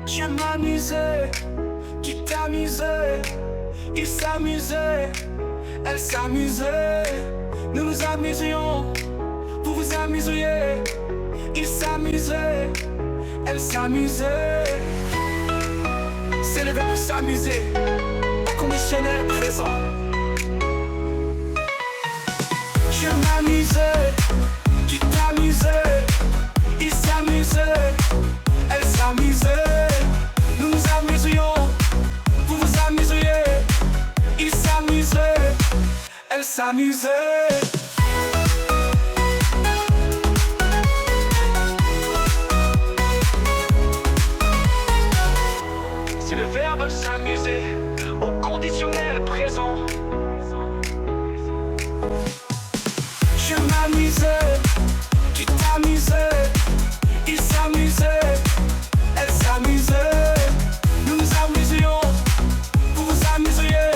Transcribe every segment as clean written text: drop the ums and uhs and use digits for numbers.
Je m'amusais, tu t'amusais, il s'amusait, elle s'amusait. Nous nous amusions, vous vous amusiez. Il s'amusait, elle s'amusait. C'est le verbe s'amuser, conditionnel présent. Je m'amusais, tu t'amusais, il s'amusait, elle s'amusait. Nous nous amusions, vous vous amusiez. Il s'amusait, elle s'amusait. C'est le verbe s'amuser au conditionnel présent. Je m'amusais, tu t'amusais, il s'amusait, elle s'amusait. Nous nous amusions, vous vous amusiez.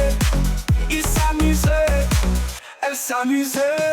Il s'amusait, elle s'amusait.